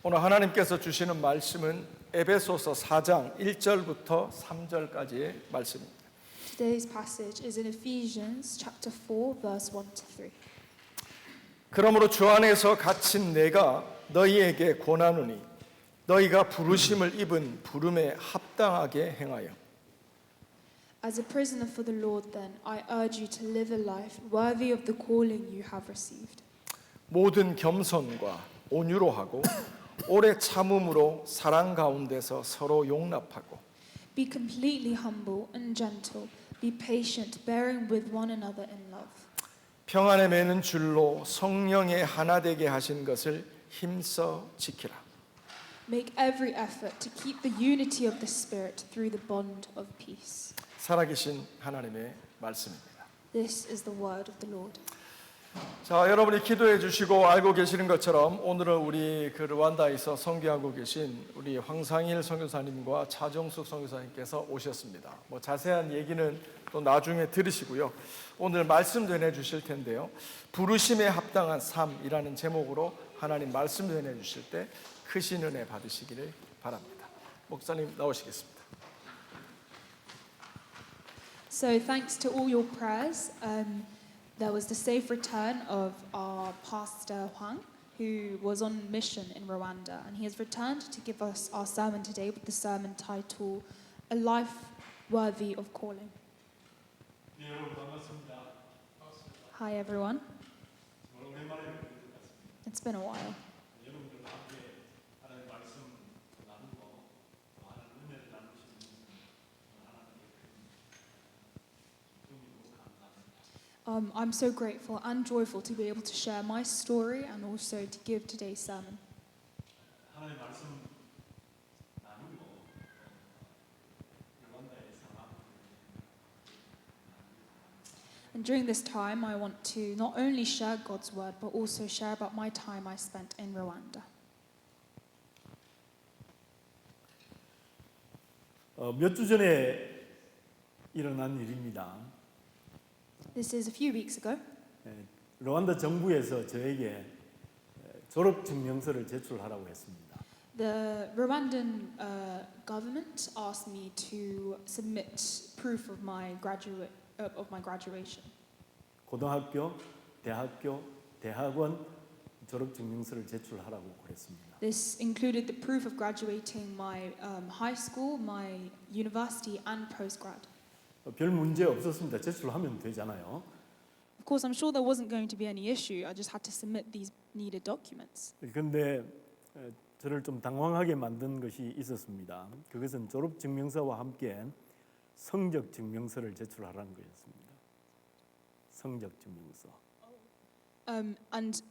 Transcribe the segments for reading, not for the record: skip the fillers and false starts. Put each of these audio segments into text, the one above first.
오늘 하나님께서 주시는 말씀은 에베소서 4장 1절부터 3절까지의 말씀입니다. Today's passage is in Ephesians chapter 4 verse 1 to 3. 그러므로 주 안에서 갇힌 내가 너희에게 권하노니 너희가 부르심을 입은 부름에 합당하게 행하여 As a prisoner for the Lord then, I urge you to live a life worthy of the calling you have received. 모든 겸손과 온유로 하고 오래 참음으로 사랑 가운데서 서로 용납하고 Be completely humble and gentle. Be patient, bearing with one another in love. 평안에 매는 줄로 성령의 하나 되게 하신 것을 힘써 지키라. Make every effort to keep the unity of the Spirit through the bond of peace. 살아계신 하나님의 말씀입니다. This is the word of the Lord. 자, 여러분이 기도해 주시고 알고 계시는 것처럼 오늘은 우리 르완다에서 선교하고 계신 우리 황상일 선교사님과 차정숙 선교사님께서 오셨습니다. 자세한 얘기는 또 나중에 들으시고요. 오늘 말씀 전해 주실 텐데요. 부르심에 합당한 삶이라는 제목으로 하나님 말씀 전해 주실 때 크신 은혜 받으시기를 바랍니다. 목사님 나오시겠습니다. So thanks to all your prayers, there was the safe return of our pastor Hwang, who was on mission in Rwanda, and he has returned to give us our sermon today with the sermon title, A Life Worthy of Calling. 네, 여러분 반갑습니다. Hi everyone, 정말 오랜만에 뵙는 것 같습니다. it's been a while. 여러분들과 함께 하나님의 말씀 나누고 많은 은혜를 나누시는 하나님께 너무 감사합니다. I'm so grateful and joyful to be able to share my story and also to give today's sermon. 하나님의 말씀 나누고 르완다의 상황 And during this time, I want to not only share God's word, but also share about my time I spent in Rwanda. 몇 주 전에 일어난 일입니다. This is a few weeks ago. 르완다 정부에서 저에게 졸업 증명서를 제출하라고 했습니다. The Rwandan government asked me to submit proof of my graduation. 고등학교, 대학교, 대학원 졸업 증명서를 제출하라고 그랬습니다. This included the proof of graduating my high school, my university, and postgrad. 별 문제 없었습니다. 제출하면 되잖아요. Of course, I'm sure there wasn't going to be any issue. I just had to submit these needed documents. 그런데 저를 좀 당황하게 만든 것이 있었습니다. 그것은 졸업 증명서와 함께 성적 증명서를 제출하라는 거였습니다. 성적 증명서. And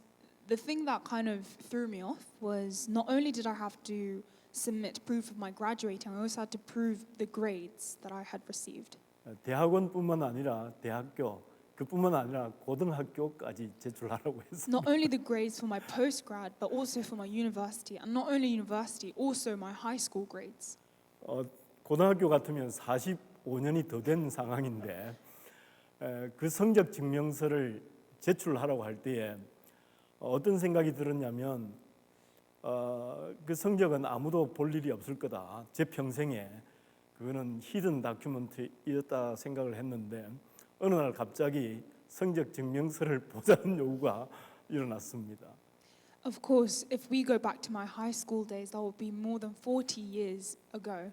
the thing that kind of threw me off was not only did I have to submit proof of my graduating, I also had to prove the grades that I had received. 대학원뿐만 아니라 대학교, 그뿐만 아니라 고등학교까지 제출하라고 했습니다. Not only the grades for my postgrad, but also for my university, and not only university, also my high school grades. 고등학교 같으면 45년이 더 된 상황인데 그 성적 증명서를 제출하라고 할 때에 어떤 생각이 들었냐면 그 성적은 아무도 볼 일이 없을 거다. 제 평생에 그거는 히든 다큐멘트였다 생각을 했는데 어느 날 갑자기 성적 증명서를 보자는 요구가 일어났습니다. Of course, if we go back to my high school days, that would be more than 40 years ago.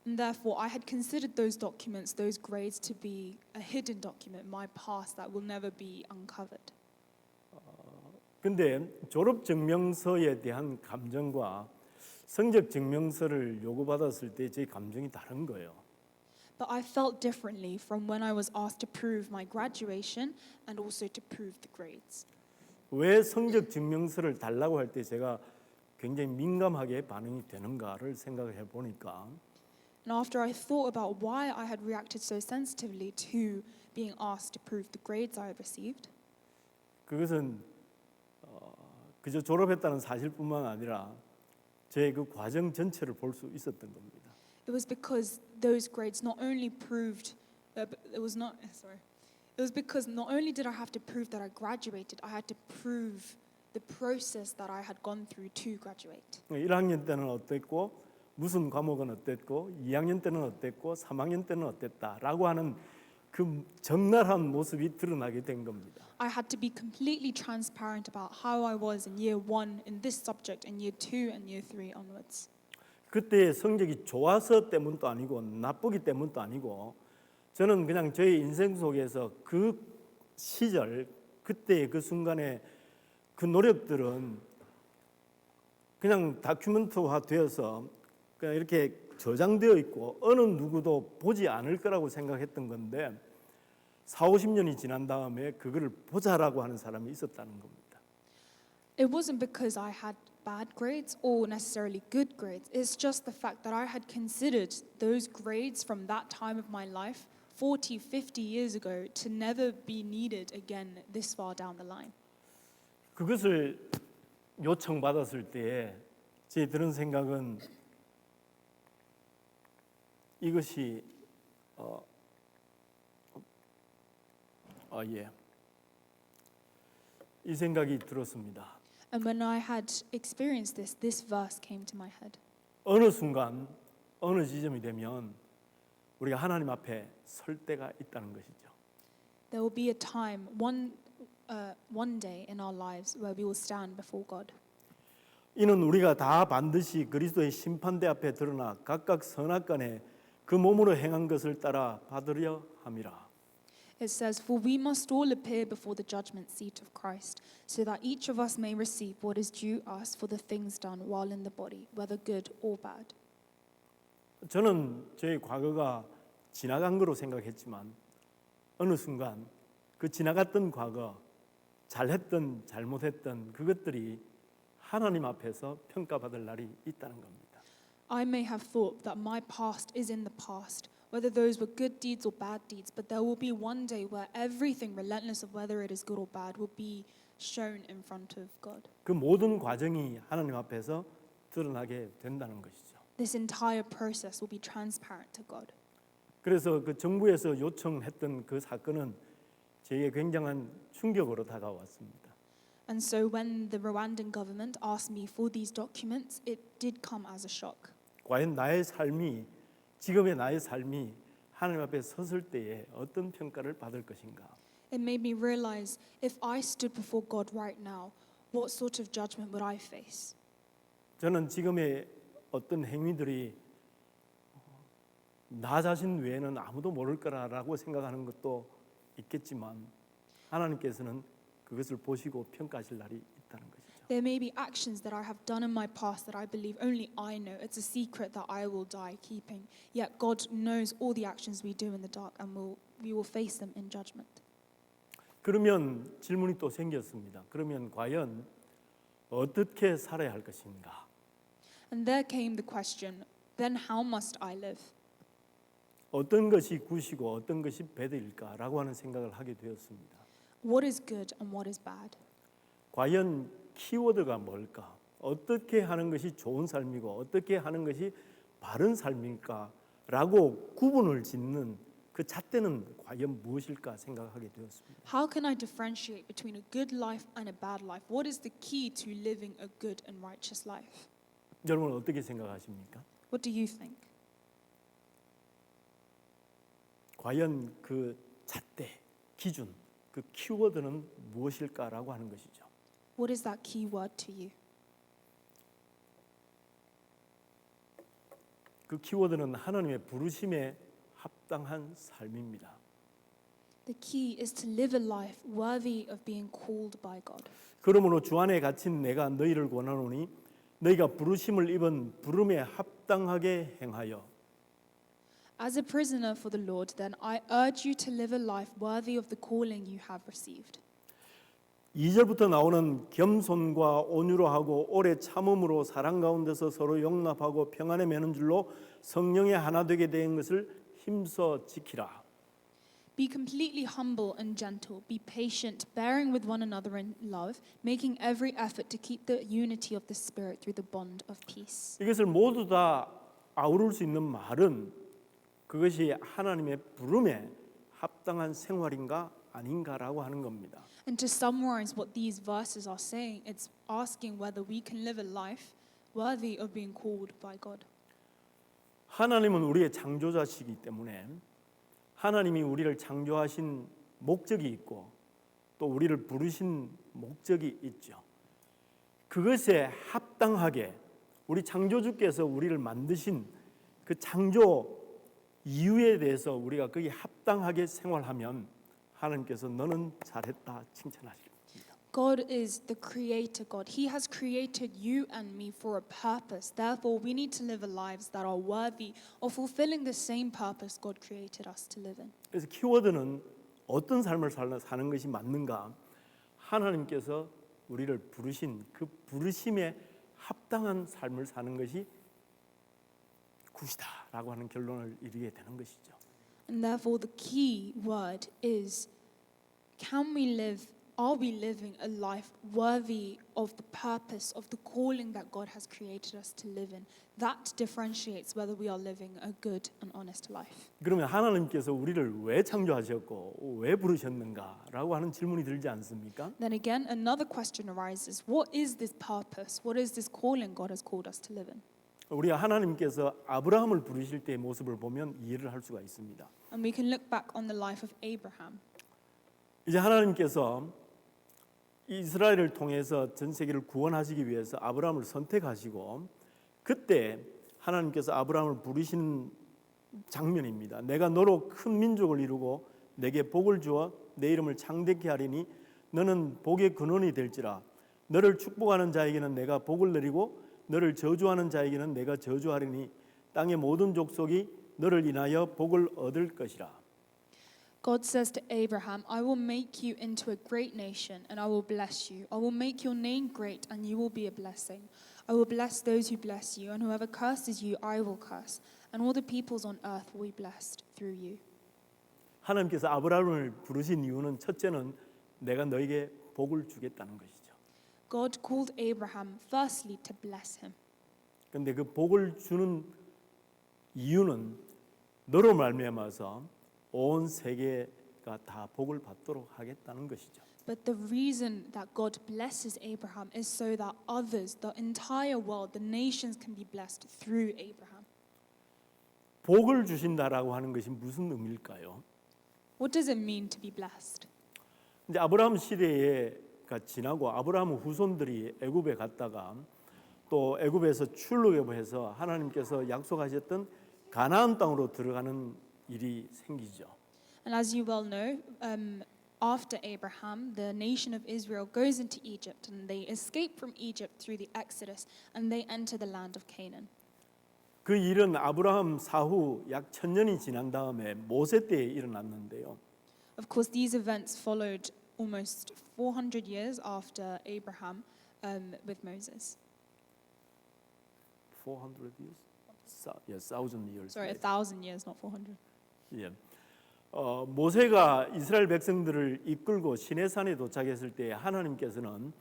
And therefore, I had considered those documents, those grades, to be a hidden document, my past that will never be uncovered. 근데 졸업 증명서에 대한 감정과 성적 증명서를 요구받았을 때 제 감정이 다른 거예요. But I felt differently from when I was asked to prove my graduation and also to prove the grades. 왜 성적 증명서를 달라고 할 때 제가 굉장히 민감하게 반응이 되는가를 생각해 보니까 And after I thought about why I had reacted so sensitively to being asked to prove the grades I had received, 그것은 그저 졸업했다는 사실뿐만 아니라 제 그 과정 전체를 볼 수 있었던 겁니다. it was because those grades not only proved it was because not only did I have to prove that I graduated, I had to prove the process that I had gone through to graduate. 1학년 때는 어땠고 무슨 과목은 어땠고 2학년 때는 어땠고 3학년 때는 어땠다라고 하는 그 적나라한 모습이 드러나게 된 겁니다. I had to be completely transparent about how I was in year 1 in this subject and year 2 and year 3 onwards. 그때 성적이 좋아서 때문도 아니고 나쁘기 때문도 아니고 저는 그냥 저의 인생 속에서 그 시절 그때의 그 순간에 그 노력들은 그냥 다큐멘터화 되어서 그냥 이렇게 저장되어 있고 어느 누구도 보지 않을 거라고 생각했던 건데 40-50년이 지난 다음에 그거를 보자라고 하는 사람이 있었다는 겁니다. It wasn't because I had bad grades or necessarily good grades. It's just the fact that I had considered those grades from that time of my life 40, 50 years ago to never be needed again this far down the line. 그것을 요청받았을 때에 제 드는 생각은 이것이 이 생각이 들었습니다. And when I had experienced this, this verse came to my head. 어느 순간 어느 지점이 되면 우리가 하나님 앞에 설 때가 있다는 것이죠. There will be a time, one day in our lives where we will stand before God. 이는 우리가 다 반드시 그리스도의 심판대 앞에 드러나 각각 선악간에 그 몸으로 행한 것을 따라 받으려 함이라. It says, "For we must all appear before the judgment seat of Christ, so that each of us may receive what is due us for the things done while in the body, whether good or bad." 저는 저의 과거가 지나간 거로 생각했지만 어느 순간 그 지나갔던 과거, 잘했던 잘못했던 그것들이 하나님 앞에서 평가받을 날이 있다는 겁니다. I may have thought that my past is in the past, whether those were good deeds or bad deeds, but there will be one day where everything, regardless of whether it is good or bad, will be shown in front of God. 그 모든 과정이 하나님 앞에서 드러나게 된다는 것이죠. This entire process will be transparent to God. 그래서 그 정부에서 요청했던 그 사건은 제게 굉장한 충격으로 다가왔습니다. And so when the Rwandan government asked me for these documents, it did come as a shock. 과연 나의 삶이 지금의 나의 삶이 하나님 앞에 섰을 때에 어떤 평가를 받을 것인가? It made me realize if I stood before God right now, what sort of judgment would I face? 저는 지금의 어떤 행위들이 나 자신 외에는 아무도 모를 거라고 생각하는 것도 있겠지만 하나님께서는 그것을 보시고 평가하실 날이 있다는 것이죠. There may be actions that I have done in my past that I believe only I know. It's a secret that I will die keeping. Yet God knows all the actions we do in the dark, and we will face them in judgment. 그러면 질문이 또 생겼습니다. 그러면 과연 어떻게 살아야 할 것인가? And there came the question, then how must I live? 어떤 것이 굿이고 어떤 것이 배드일까라고 하는 생각을 하게 되었습니다. What is good and what is bad? 과연 키워드가 뭘까? 어떻게 하는 것이 좋은 삶이고 어떻게 하는 것이 바른 삶일까라고 구분을 짓는 그 잣대는 과연 무엇일까 생각하게 되었습니다. How can I differentiate between a good life and a bad life? What is the key to living a good and righteous life? 여러분 어떻게 생각하십니까? What do you think? 과연 그 잣대, 기준, 그 키워드는 무엇일까라고 하는 것이죠. What is that key word to you? 그 키워드는 하나님의 부르심에 합당한 삶입니다. The key is to live a life worthy of being called by God. 그러므로 주 안에 갇힌 내가 너희를 권하노니 너희가 부르심을 입은 부름에 합당하게 행하여. As a prisoner for the Lord, then I urge you to live a life worthy of the calling you have received. 2절부터 나오는 겸손과 온유로 하고 오래 참음으로 사랑 가운데서 서로 용납하고 평안에 매는 줄로 성령의 하나 되게 된 것을 힘써 지키라. Be completely humble and gentle. Be patient, bearing with one another in love, making every effort to keep the unity of the Spirit through the bond of peace. 이것을 모두 다 아우를 수 있는 말은 그것이 하나님의 부름에 합당한 생활인가 아닌가라고 하는 겁니다. And to summarize what these verses are saying, it's asking whether we can live a life worthy of being called by God. 하나님은 우리의 창조자시기 때문에 하나님이 우리를 창조하신 목적이 있고 또 우리를 부르신 목적이 있죠. 그것에 합당하게 우리 창조주께서 우리를 만드신 그 창조 이유에 대해서 우리가 거기에 합당하게 생활하면 하나님께서 너는 잘했다 칭찬하십니다. God is the creator God. He has created you and me for a purpose. Therefore, we need to live lives that are worthy of fulfilling the same purpose God created us to live in. 그래서 키워드는 어떤 삶을 사는 것이 맞는가? 하나님께서 우리를 부르신 그 부르심에 합당한 삶을 사는 것이 굿이다라고 하는 결론을 이루게 되는 것이죠. And therefore, the key word is, are we living a life worthy of the purpose of the calling that God has created us to live in? That differentiates whether we are living a good and honest life. 그러면 하나님께서 우리를 왜 창조하셨고 왜 부르셨는가라고 하는 질문이 들지 않습니까? Then again, another question arises. What is this purpose? What is this calling God has called us to live in? 우리가 하나님께서 아브라함을 부르실 때의 모습을 보면 이해를 할 수가 있습니다. And we can look back on the life of Abraham. 이제 하나님께서 이스라엘을 통해서 전 세계를 구원하시기 위해서 아브라함을 선택하시고 그때 하나님께서 아브라함을 부르시는 장면입니다. 내가 너로 큰 민족을 이루고 내게 복을 주어 내 이름을 창대케 하리니 너는 복의 근원이 될지라. 너를 축복하는 자에게는 내가 복을 내리고 너를 저주하는 자에게는 내가 저주하리니 땅의 모든 족속이 너를 인하여 복을 얻을 것이라. God says to Abraham, I will make you into a great nation and I will bless you. I will make your name great and you will be a blessing. I will bless those who bless you and whoever curses you I will curse. And all the peoples on earth will be blessed through you. 하나님께서 아브라함을 부르신 이유는 첫째는 내가 너에게 복을 주겠다는 것이죠. God called Abraham firstly to bless him. 그런데 그 복을 주는 이유는 너로 말미암아서 온 세계가 다 복을 받도록 하겠다는 것이죠. But the reason that God blesses Abraham is so that others, the entire world, the nations can be blessed through Abraham. 복을 주신다라고 하는 것이 무슨 의미일까요? What does it mean to be blessed? 이제 아브라함 시대가 지나고 아브라함 후손들이 애굽에 갔다가 또 애굽에서 출애굽해서 하나님께서 약속하셨던 가나안 땅으로 들어가는 일이 생기죠. And as you well know, after Abraham, the nation of Israel goes into Egypt and they escape from Egypt through the Exodus and they enter the land of Canaan. 그 일은 아브라함 사후 약 1000년이 지난 다음에 모세 때에 일어났는데요. Of course, these events followed almost 400 years after Abraham with Moses. 400 years? Yes, 1000 years. Sorry, 1,000 years, not 400. 예. 모세가 이스라엘 백성들을 이끌고 시내산에 도착했을 때 하나님께서는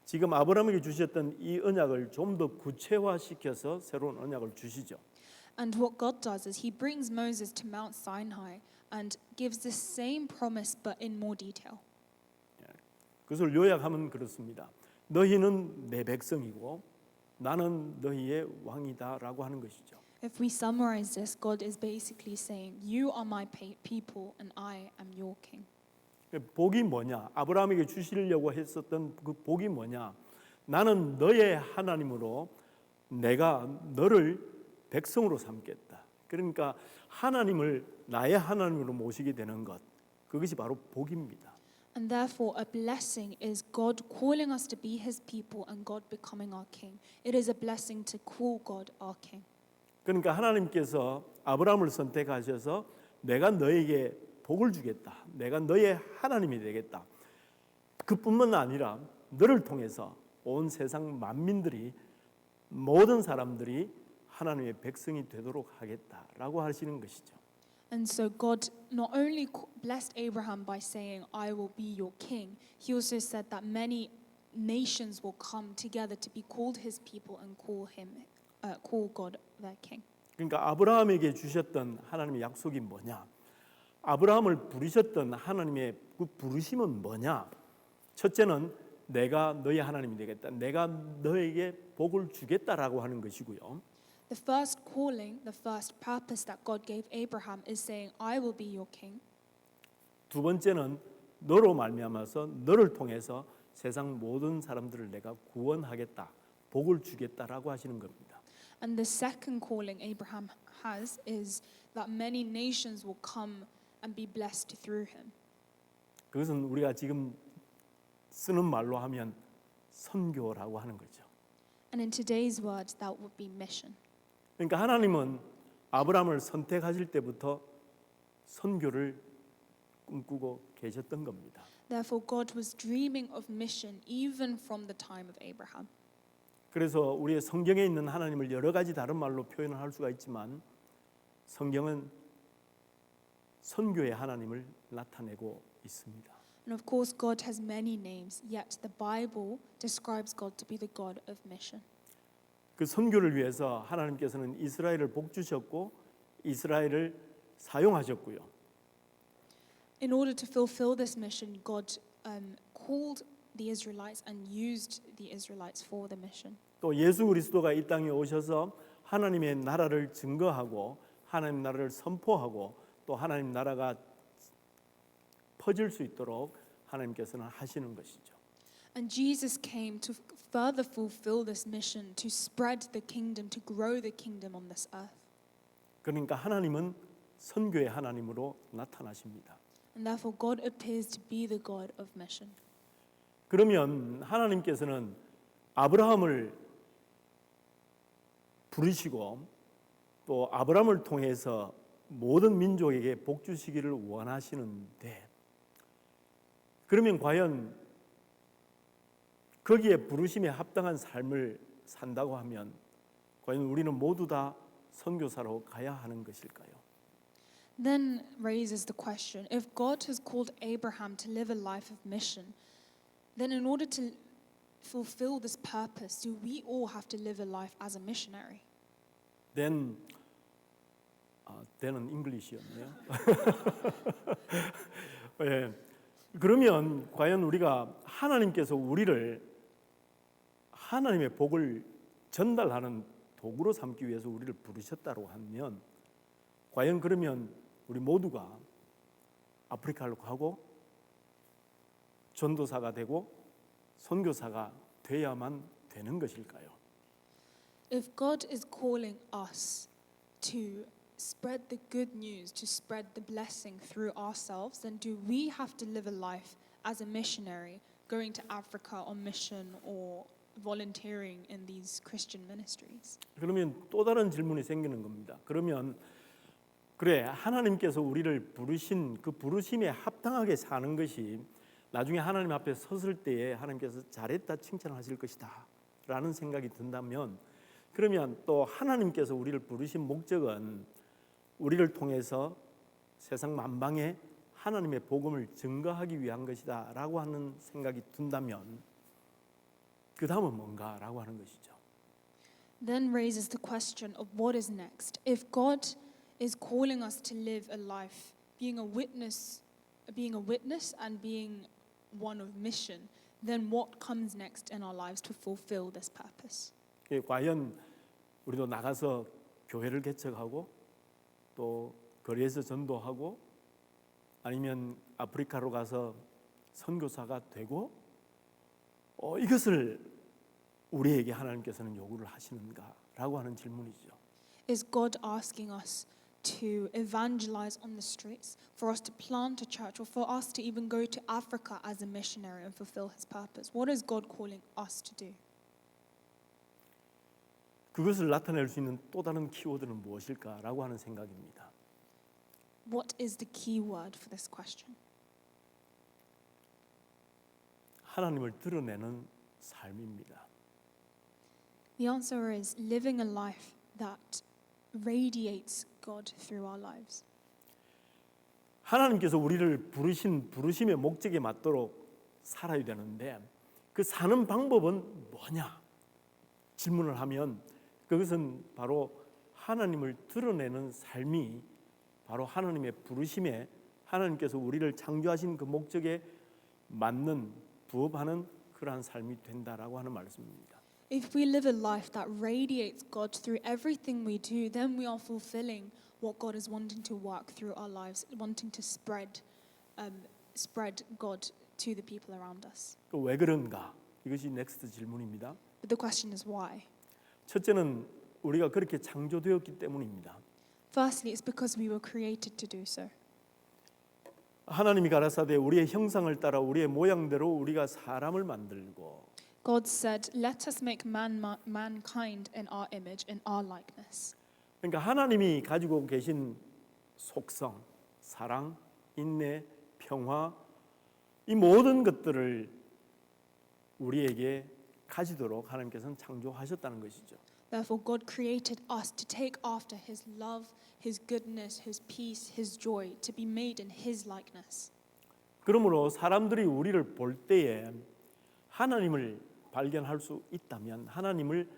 지금 아브라함에게 주셨던 이 언약을 좀 더 구체화시켜서 새로운 언약을 주시죠. And what God does is He brings Moses to Mount Sinai and gives the same promise but in more detail. 그것을 요약하면 그렇습니다. 너희는 내 백성이고 나는 너희의 왕이다라고 하는 것이죠. If we summarize this, God is basically saying, "You are my people, and I am your king." 복이 뭐냐? 아브라함에게 주시려고 했었던 그 복이 뭐냐? 나는 너의 하나님으로 내가 너를 백성으로 삼겠다. 그러니까 하나님을 나의 하나님으로 모시게 되는 것. 그것이 바로 복입니다. And therefore, a blessing is God calling us to be His people and God becoming our king. It is a blessing to call God our king. 그러니까 하나님께서 아브라함을 선택하셔서 내가 너에게 복을 주겠다. 내가 너의 하나님이 되겠다. 그뿐만 아니라 너를 통해서 온 세상 만민들이 모든 사람들이 하나님의 백성이 되도록 하겠다라고 하시는 것이죠. And so God not only blessed Abraham by saying, "I will be your king," He also said that many nations will come together to be called His people and call God their king. 그러니까 아브라함에게 주셨던 하나님의 약속이 뭐냐? 아브라함을 부르셨던 하나님의 그 부르심은 뭐냐? 첫째는 내가 너의 하나님이 되겠다. 내가 너에게 복을 주겠다라고 하는 것이고요. The first calling, the first purpose that God gave Abraham is saying, I will be your king. 두 번째는 너로 말미암아서 너를 통해서 세상 모든 사람들을 내가 구원하겠다. 복을 주겠다라고 하시는 겁니다. And the second calling Abraham has is that many nations will come and be blessed through him. 그것은 우리가 지금 쓰는 말로 하면 선교라고 하는 거죠. And in today's words, that would be mission. 그러니까 하나님은 아브라함을 선택하실 때부터 선교를 꿈꾸고 계셨던 겁니다. Therefore, God was dreaming of mission even from the time of Abraham. 그래서 우리의 성경에 있는 하나님을 여러 가지 다른 말로 표현을 할 수가 있지만 성경은 선교의 하나님을 나타내고 있습니다. And of course, God has many names, yet the Bible describes God to be the God of mission. 그 선교를 위해서 하나님께서는 이스라엘을 복 주셨고 이스라엘을 사용하셨고요. In order to fulfill this mission, God called the Israelites and used the Israelites for the mission. 또 예수 그리스도가 이 땅에 오셔서 하나님의 나라를 증거하고 하나님 나라를 선포하고 또 하나님 나라가 퍼질 수 있도록 하나님께서는 하시는 것이죠. And Jesus came to further fulfill this mission, to spread the kingdom, to grow the kingdom on this earth. 그러니까 하나님은 선교의 하나님으로 나타나십니다. And therefore, God appears to be the God of mission. 그러면 하나님께서는 아브라함을 부르시고 또 아브라함을 통해서 모든 민족에게 복 주시기를 원하시는데 그러면 과연 거기에 부르심에 합당한 삶을 산다고 하면 과연 우리는 모두 다 선교사로 가야 하는 것일까요? Then raises the question, if God has called Abraham to live a life of mission, then in order to fulfill this purpose, do we all have to live a life as a missionary? Then English였네요. 예. 그러면 과연 우리가 하나님께서 우리를 하나님의 복을 전달하는 도구로 삼기 위해서 우리를 부르셨다고 하면 과연 그러면 우리 모두가 아프리카로 가고 전도사가 되고 선교사가 돼야만 되는 것일까요? If God is calling us to spread the good news, to spread the blessing through ourselves, then do we have to live a life as a missionary, going to Africa on mission or volunteering in these Christian ministries? 그러면 또 다른 질문이 생기는 겁니다. 그러면 그래 하나님께서 우리를 부르신 그 부르심에 합당하게 사는 것이 나중에 하나님 앞에 섰을 때에 하나님께서 잘했다 칭찬하실 것이다 라는 생각이 든다면 그러면 또 하나님께서 우리를 부르신 목적은 우리를 통해서 세상 만방에 하나님의 복음을 증거하기 위한 것이다 라고 하는 생각이 든다면 그 다음은 뭔가 라고 하는 것이죠. Then raises the question of what is next. If God is calling us to live a life being a witness and being one of mission, then what comes next in our lives to fulfill this purpose? 과연 우리도 나가서 교회를 개척하고 또 거리에서 전도하고 아니면 아프리카로 가서 선교사가 되고 이것을 우리에게 하나님께서는 요구를 하시는가라고 하는 질문이죠. Is God asking us to evangelize on the streets, for us to plant a church, or for us to even go to Africa as a missionary and fulfill His purpose? What is God calling us to do? 그것을 나타낼 수 있는 또 다른 키워드는 무엇일까라고 하는 생각입니다. What is the key word for this question? 하나님을 드러내는 삶입니다. The answer is living a life that radiates God through our lives. 하나님께서 우리를 부르신 부르심의 목적에 맞도록 살아야 되는데 그 사는 방법은 뭐냐? 질문을 하면 그것은 바로 하나님을 드러내는 삶이 바로 하나님의 부르심의 하나님께서 우리를 창조하신 그 목적에 맞는 부합하는 그러한 삶이 된다라고 하는 말씀입니다. If we live a life that radiates God through everything we do, then we are fulfilling what God is wanting to work through our lives, wanting to spread God to the people around us. 왜 그런가? 이것이 넥스트 질문입니다. But the question is why? 첫째는 우리가 그렇게 창조되었기 때문입니다. Firstly, it's because we were created to do so. 하나님이 가라사대 우리의 형상을 따라 우리의 모양대로 우리가 사람을 만들고 God said, "Let us make mankind in our image, in our likeness." 그러니까 하나님이 가지고 계신 속성, 사랑, 인내, 평화 이 모든 것들을 우리에게 가지도록 하나님께서는 창조하셨다는 것이죠. Therefore, God created us to take after His love, His goodness, His peace, His joy, to be made in His likeness. 그러므로 사람들이 우리를 볼 때에 하나님을 발견할 수 있다면, 하나님을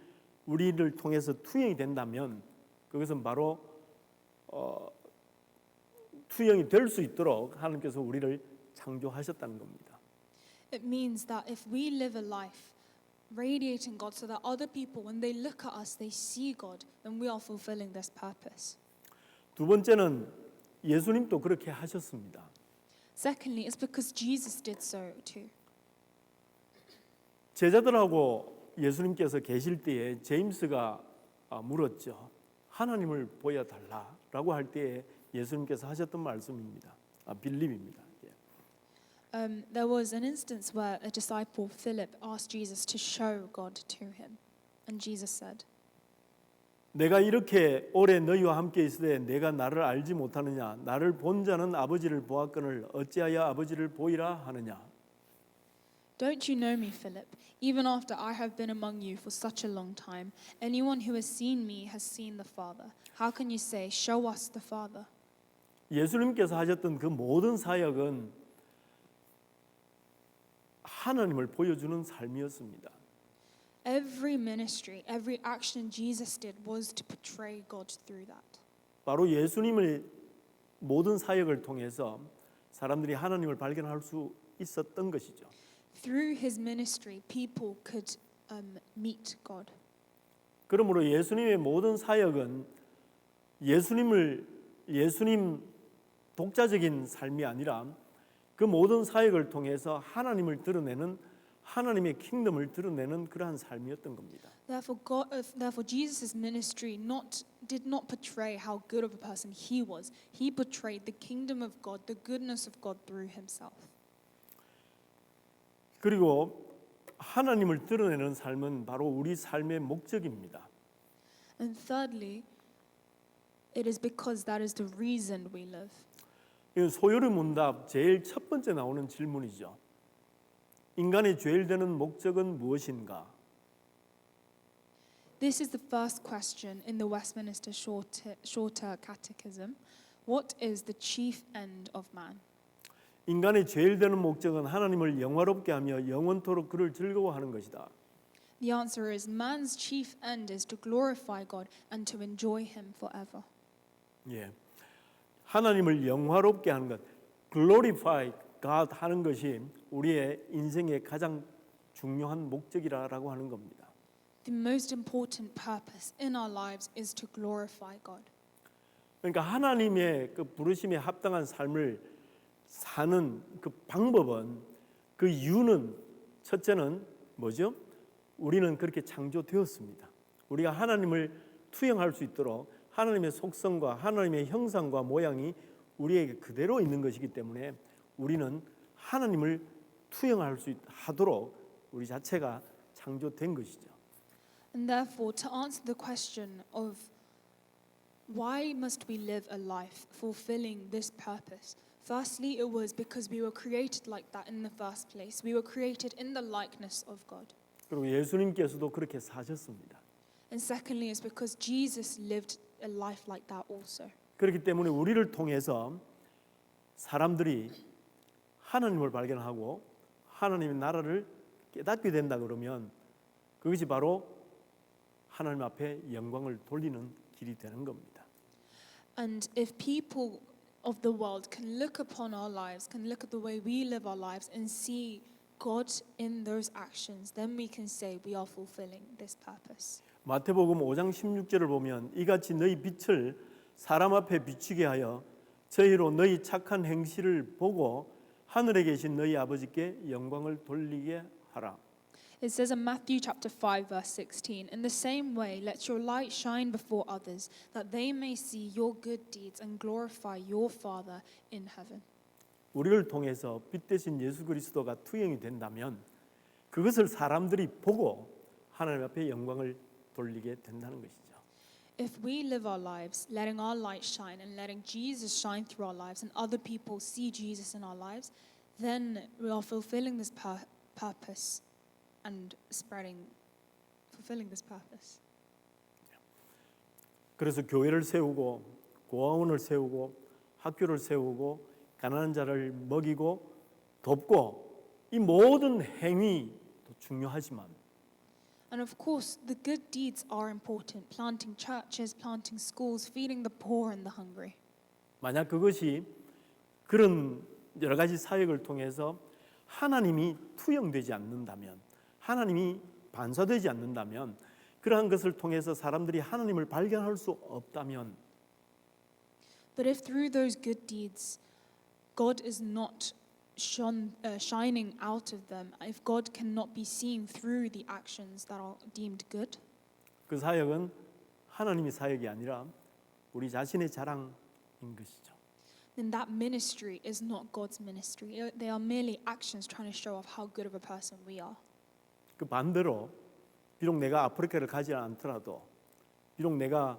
우리를 통해서 투영이 된다면 그것은 바로 투영이 될 수 있도록 하나님께서 우리를 창조하셨다는 겁니다. It means that if we live a life radiating God so that other people, when they look at us, they see God, then we are fulfilling this purpose. 두 번째는 예수님도 그렇게 하셨습니다. Secondly, it's because Jesus did so too. 제자들하고 예수님께서 계실 때에 제임스가 물었죠. 하나님을 보여달라라고 할 때에 예수님께서 하셨던 말씀입니다. 빌립입니다. There was an instance where a disciple, Philip, asked Jesus to show God to him. And Jesus said, 내가 이렇게 오래 너희와 함께 있으되 내가 나를 알지 못하느냐? 나를 본 자는 아버지를 보았거늘 어찌하여 아버지를 보이라 하느냐? Don't you know me, Philip? Even after I have been among you for such a long time, anyone who has seen me has seen the Father. How can you say, show us the Father? 예수님께서 하셨던 그 모든 사역은 하나님을 보여주는 삶이었습니다. Every ministry, every action Jesus did was to portray God through that. 바로 예수님의 모든 사역을 통해서 사람들이 하나님을 발견할 수 있었던 것이죠. Through his ministry, people could meet God. 그러므로 예수님의 모든 사역은 예수님 독자적인 삶이 아니라 그 모든 사역을 통해서 하나님을 드러내는 하나님의 킹덤을 드러내는 그러한 삶이었던 겁니다. Therefore, Jesus' ministry did not portray how good of a person he was. He portrayed the kingdom of God, the goodness of God through himself. 그리고 하나님을 드러내는 삶은 바로 우리 삶의 목적입니다. And thirdly, it is because that is the reason we live. 이건 소요리 문답 제일 첫 번째 나오는 질문이죠. 인간의 죄일되는 목적은 무엇인가? This is the first question in the Westminster Shorter Catechism. What is the chief end of man? 인간의 죄일되는 목적은 하나님을 영화롭게 하며 영원토록 그를 즐거워하는 것이다. The answer is man's chief end is to glorify God and to enjoy him forever. 예. 하나님을 영화롭게 하는 것, glorify God 하는 것이 우리의 인생의 가장 중요한 목적이라고 하는 겁니다. The most important purpose in our lives is to glorify God. 그러니까 하나님의 그 부르심에 합당한 삶을 사는 그 방법은 그 이유는 첫째는 뭐죠? 우리는 그렇게 창조되었습니다. 우리가 하나님을 투영할 수 있도록 하나님의 속성과 하나님의 형상과 모양이 우리에게 그대로 있는 것이기 때문에 우리는 하나님을 투영할 수 하도록 우리 자체가 창조된 것이죠. And therefore, to answer the question of why must we live a life fulfilling this purpose? Firstly, it was because we were created like that in the first place. We were created in the likeness of God. 그리고 예수님께서도 그렇게 사셨습니다. And secondly, it's because Jesus lived a life like that also. 그렇기 때문에 우리를 통해서 사람들이 하나님을 발견하고 하나님의 나라를 깨닫게 된다 그러면 그것이 바로 하나님 앞에 영광을 돌리는 길이 되는 겁니다. And if people of the world can look upon our lives, can look at the way we live our lives and see God in those actions, then we can say we are fulfilling this purpose. 마태복음 5장 16절을 보면 이같이 너희 빛을 사람 앞에 비추게 하여 저희로 너희 착한 행실을 보고 하늘에 계신 너희 아버지께 영광을 돌리게 하라. It says in Matthew chapter 5 verse 16, in the same way let your light shine before others, that they may see your good deeds and glorify your Father in heaven. 우리를 통해서 빛 대신 예수 그리스도가 투영이 된다면 그것을 사람들이 보고 하나님 앞에 영광을 돌리게 된다는 것이죠. If we live our lives letting our light shine and letting Jesus shine through our lives and other people see Jesus in our lives, then we are fulfilling this purpose and fulfilling this purpose. 그래서 교회를 세우고 고아원을 세우고 학교를 세우고 가난한 자를 먹이고 돕고 이 모든 행위도 중요하지만 And of course, the good deeds are important. Planting churches, planting schools, feeding the poor and the hungry. 만약 그것이 그런 여러 가지 사역을 통해서 하나님이 투영되지 않는다면 하나님이 반사되지 않는다면 그러한 것을 통해서 사람들이 하나님을 발견할 수 없다면 But if through those good deeds God is not shining out of them, if God cannot be seen through the actions that are deemed good, 그 사역은 하나님의 사역이 아니라 우리 자신의 자랑인 것이죠. then that ministry is not God's ministry. They are merely actions trying to show off how good of a person we are. 그 반대로 비록 내가 아프리카를 가지 않더라도 비록 내가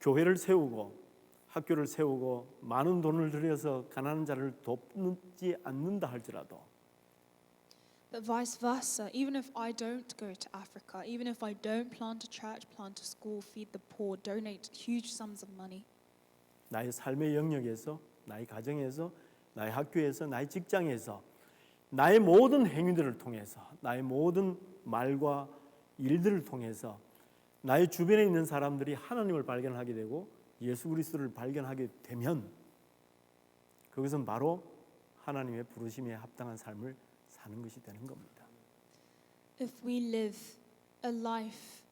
교회를 세우고 학교를 세우고 많은 돈을 들여서 가난한 자를 돕지 않는다 할지라도 But vice versa, even if I don't go to Africa, even if I don't plant a church, plant a school, feed the poor, donate huge sums of money, 나의 삶의 영역에서 나의 가정에서 나의 학교에서 나의 직장에서 나의 모든 행위들을 통해서 나의 모든 말과 일들을 통해서 나의 주변에 있는 사람들이 하나님을 발견하게 되고 예수 그리스도를 발견하게 되면 그것은 바로 하나님의 부르심에 합당한 삶을 사는 것이 되는 겁니다. if we live a life,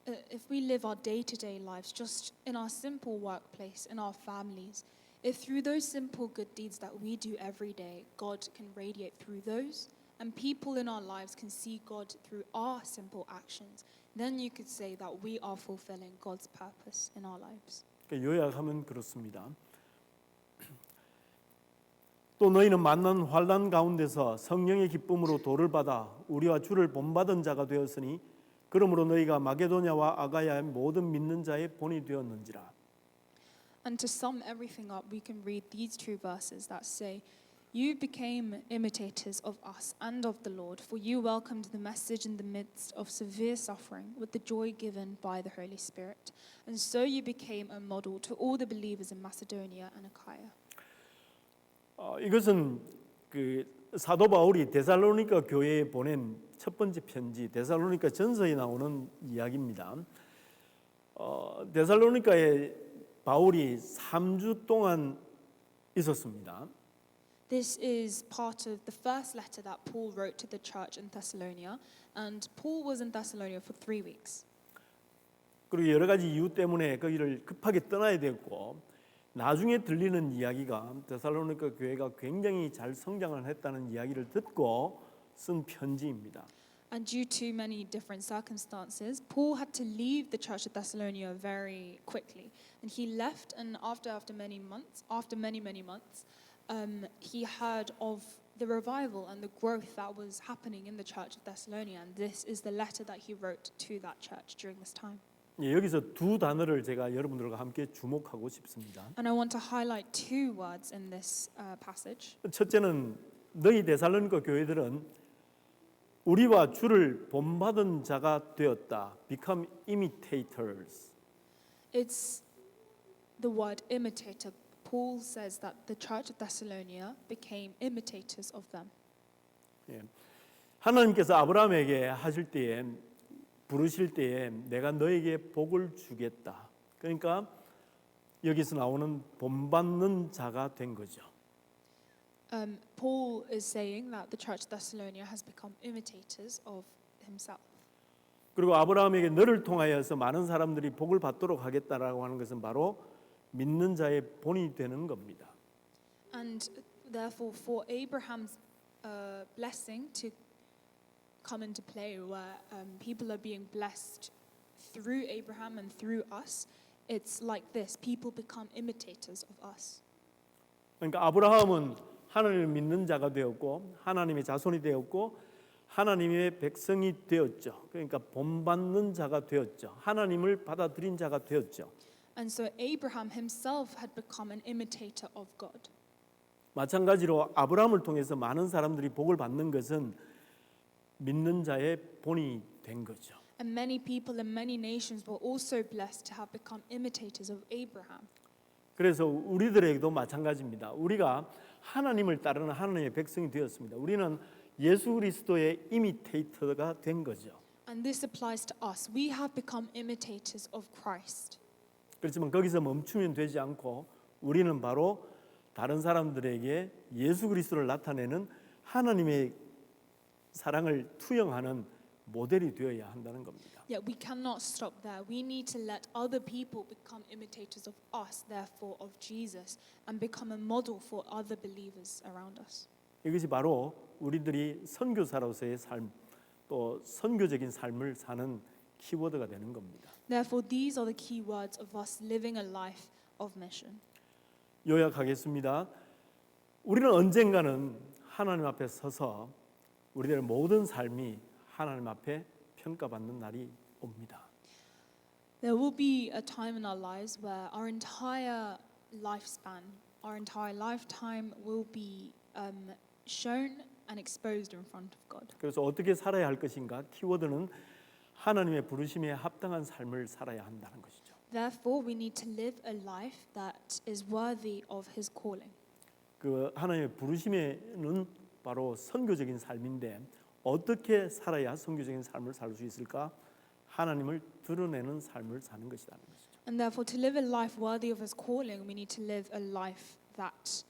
if we live our day-to-day lives just in our simple workplace, in our families, if through those simple good deeds that we do every day, God can radiate through those, and people in our lives can see God through our simple actions, then you could say that we are fulfilling God's purpose in our lives. 요약하면 그렇습니다. 또 너희는 만난 환난 가운데서 성령의 기쁨으로 도를 받아 우리와 주를 본받은 자가 되었으니 그러므로 너희가 마게도냐와 아가야의 모든 믿는 자의 본이 되었는지라. And to sum everything up, we can read these two verses that say, you became imitators of us and of the Lord, for you welcomed the message in the midst of severe suffering with the joy given by the Holy Spirit. And so you became a model to all the believers in Macedonia and Achaia. 이것은 그 사도 바울이 데살로니가 교회에 보낸 첫 번째 편지 데살로니가 전서에 나오는 이야기입니다. 데살로니가에 바울이 3주 동안 있었습니다. This is part of the first letter that Paul wrote to the church in Thessalonica, and Paul was in Thessalonica for 3 weeks. 그리고 여러 가지 이유 때문에 거기를 급하게 떠나야 됐고 나중에 들리는 이야기가 데살로니가 교회가 굉장히 잘 성장을 했다는 이야기를 듣고 쓴 편지입니다. And due to many different circumstances, Paul had to leave the church of Thessalonica very quickly. And he left, and after many months, he heard of the revival and the growth that was happening in the church of Thessalonica. And this is the letter that he wrote to that church during this time. 여기서 두 단어를 제가 여러분들과 함께 주목하고 싶습니다. And I want to highlight two words in this passage. 첫째는 너희 데살로니가 교회들은 우리와 주를 본받은 자가 되었다. Become imitators. It's the word imitator. Paul says that the church of Thessalonica became imitators of them. 하나님께서 아브라함에게 하실 때에 부르실 때에 내가 너에게 복을 주겠다. 그러니까 여기서 나오는 본받는 자가 된 거죠. Paul is saying that the church Thessalonica has become imitators of himself. 그리고 아브라함에게 너를 통하여서 많은 사람들이 복을 받도록 하겠다라고 하는 것은 바로 믿는 자의 본이 되는 겁니다. And therefore, for Abraham's blessing to come into play, where people are being blessed through Abraham and through us, it's like this: people become imitators of us. 그러니까 아브라함은 하나님을 믿는 자가 되었고 하나님의 자손이 되었고 하나님의 백성이 되었죠. 그러니까 본받는 자가 되었죠. 하나님을 받아들인 자가 되었죠. And so Abraham himself had become an imitator of God. 마찬가지로 아브라함을 통해서 많은 사람들이 복을 받는 것은 믿는 자의 본이 된 거죠. And many people in many nations were also blessed to have become imitators of Abraham. 그래서 우리들에게도 마찬가지입니다. 우리가 하나님을 따르는 하나님의 백성이 되었습니다. 우리는 예수 그리스도의 이미테이터가 된 거죠. And this applies to us. We have become imitators of Christ. 그렇지만 거기서 멈추면 되지 않고 우리는 바로 다른 사람들에게 예수 그리스도를 나타내는 하나님의 사랑을 투영하는 모델이 되어야 한다는 겁니다. Yet we cannot stop there. We need to let other people become imitators of us, therefore of Jesus, and become a model for other believers around us. 이것이 바로 우리들이 선교사로서의 삶, 또 선교적인 삶을 사는 키워드가 되는 겁니다. Therefore, these are the key words of us living a life of mission. 요약하겠습니다. 우리는 언젠가는 하나님 앞에 서서 우리들의 모든 삶이 하나님 앞에 평가받는 날이 옵니다. There will be a time in our lives where our entire lifespan, our entire lifetime will be shown and exposed in front of God. 그래서 어떻게 살아야 할 것인가? 키워드는 하나님의 부르심에 합당한 삶을 살아야 한다는 것이죠. Therefore, we need to live a life that is worthy of His calling. 그 하나님의 부르심에는 바로 선교적인 삶인데 어떻게 살아야 선교적인 삶을 살 수 있을까? 하나님을 드러내는 삶을 사는 것이라는 것이죠. And therefore, to live a life worthy of His calling, we need to live a life that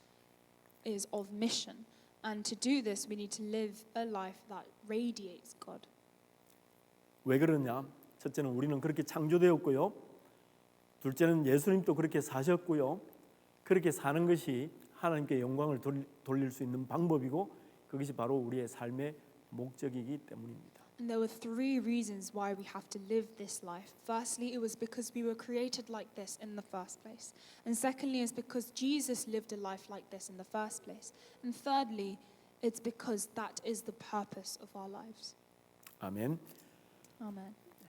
is of mission. And to do this, we need to live a life that radiates God. 왜 그러냐? 첫째는 우리는 그렇게 창조되었고요. 둘째는 예수님도 그렇게 사셨고요. 그렇게 사는 것이 하나님께 영광을 돌릴 수 있는 방법이고 그것이 바로 우리의 삶의 목적이기 때문입니다. And there were three reasons why we have to live this life. Firstly, it was because we were created like this in the first place. And secondly, it's because Jesus lived a life like this in the first place. And thirdly, it's because that is the purpose of our lives. 아멘. Amen.